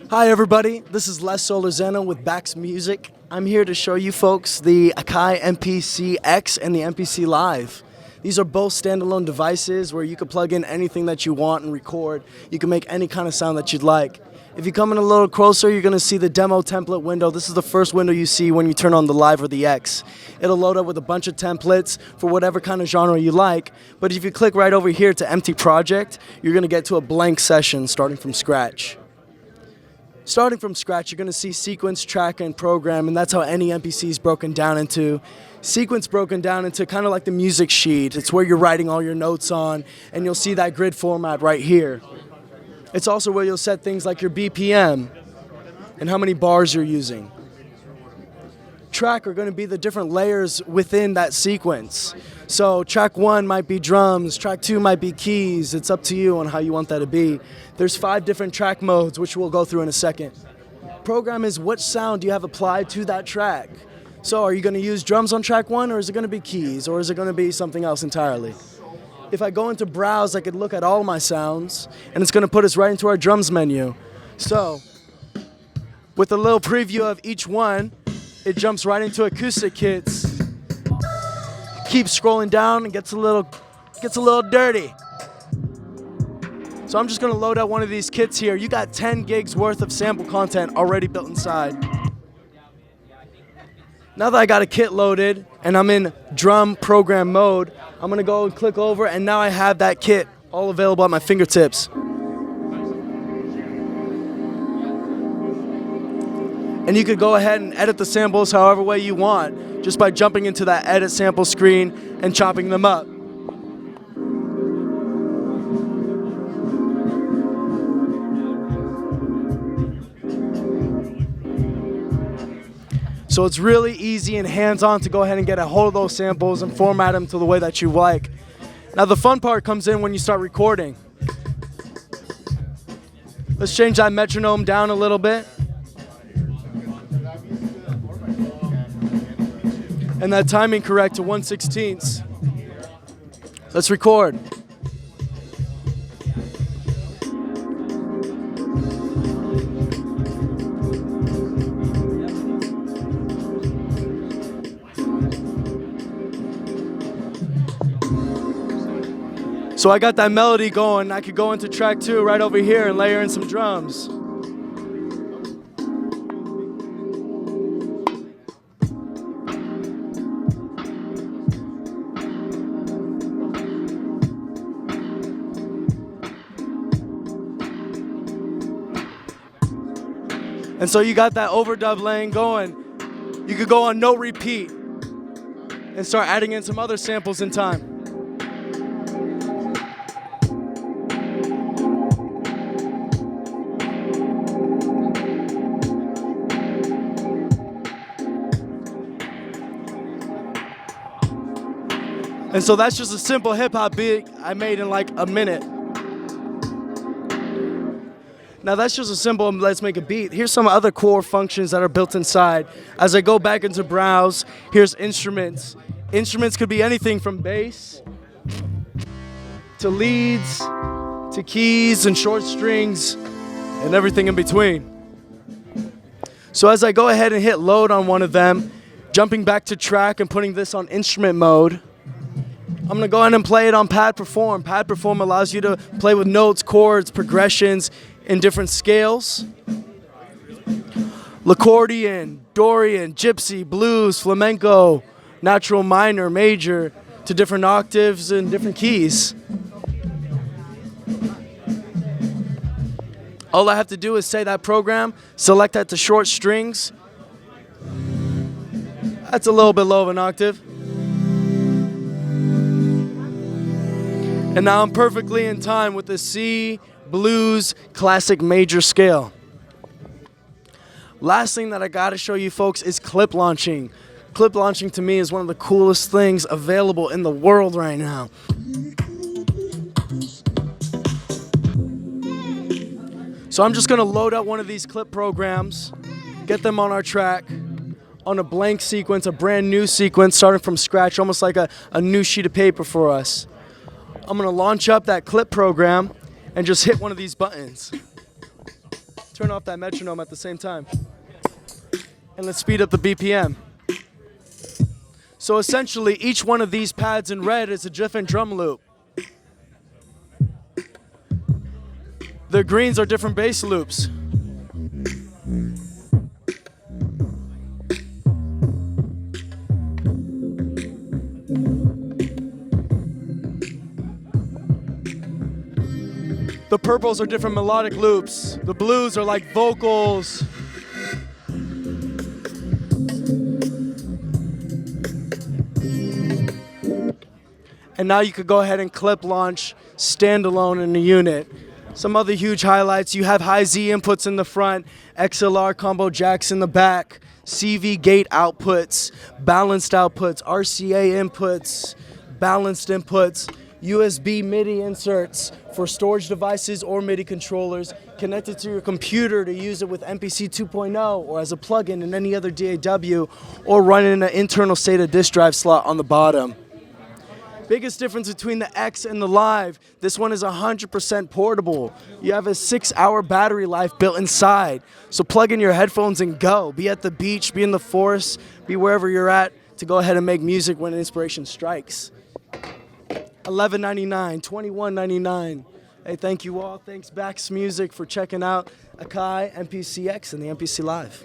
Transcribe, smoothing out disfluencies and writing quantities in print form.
Hi everybody, this is Les Solorzano with Bax Music. I'm here to show you folks the Akai MPC X and the MPC Live. These are both standalone devices where you can plug in anything that you want and record. You can make any kind of sound that you'd like. If you come in a little closer, you're going to see the demo template window. This is the first window you see when you turn on the Live or the X. It'll load up with a bunch of templates for whatever kind of genre you like. But if you click right over here to Empty Project, you're going to get to a blank session starting from scratch. Starting from scratch, you're going to see sequence, track, and program, and that's how any MPC is broken down into. Sequence broken down into kind of like the music sheet. It's where you're writing all your notes on, and you'll see that grid format right here. It's also where you'll set things like your BPM and how many bars you're using. Track are going to be the different layers within that sequence. So track 1 might be drums, track 2 might be keys. It's up to you on how you want that to be. There's 5 different track modes, which we'll go through in a second. Program is what sound do you have applied to that track. So are you going to use drums on track 1, or is it going to be keys, or is it going to be something else entirely? If I go into browse, I could look at all my sounds, and it's going to put us right into our drums menu. So with a little preview of each one, it jumps right into acoustic kits. Keeps scrolling down and gets a little dirty. So I'm just gonna load up one of these kits here. You got 10 gigs worth of sample content already built inside. Now that I got a kit loaded and I'm in drum program mode, I'm gonna go and click over, and now I have that kit all available at my fingertips. And you could go ahead and edit the samples however way you want, just by jumping into that edit sample screen and chopping them up. So it's really easy and hands-on to go ahead and get a hold of those samples and format them to the way that you like. Now the fun part comes in when you start recording. Let's change that metronome down a little bit. And that timing correct to 1/16. Let's record. So I got that melody going. I could go into track 2 right over here and layer in some drums. And so you got that overdub lane going. You could go on no repeat and start adding in some other samples in time. And so that's just a simple hip hop beat I made in like a minute. Now that's just a simple let's make a beat. Here's some other core functions that are built inside. As I go back into browse, here's instruments. Instruments could be anything from bass to leads to keys and short strings and everything in between. So as I go ahead and hit load on one of them, jumping back to track and putting this on instrument mode, I'm gonna go ahead and play it on Pad Perform. Pad Perform allows you to play with notes, chords, progressions in different scales. L'accordion, Dorian, Gypsy, blues, flamenco, natural minor, major, to different octaves and different keys. All I have to do is say that program, select that to short strings. That's a little bit low of an octave. And now I'm perfectly in time with the C, blues, classic major scale. Last thing that I gotta show you folks is clip launching. Clip launching to me is one of the coolest things available in the world right now. So I'm just gonna load up one of these clip programs, get them on our track, on a blank sequence, a brand new sequence, starting from scratch, almost like a new sheet of paper for us. I'm gonna launch up that clip program and just hit one of these buttons. turn off that metronome at the same time. And let's speed up the BPM. So essentially, each one of these pads in red is a different drum loop. The greens are different bass loops. The purples are different melodic loops. The blues are like vocals. And now you could go ahead and clip launch standalone in the unit. Some other huge highlights, you have high Z inputs in the front, XLR combo jacks in the back, CV gate outputs, balanced outputs, RCA inputs, balanced inputs, USB MIDI inserts for storage devices or MIDI controllers connected to your computer to use it with MPC 2.0 or as a plugin in any other DAW or running an internal SATA disk drive slot on the bottom. Biggest difference between the X and the Live, this one is 100% portable. You have a 6-hour battery life built inside. So plug in your headphones and go. Be at the beach, be in the forest, be wherever you're at to go ahead and make music when inspiration strikes. $11.99, $21.99. Hey, thank you all. Thanks Bax Music for checking out Akai MPCX and the MPC Live.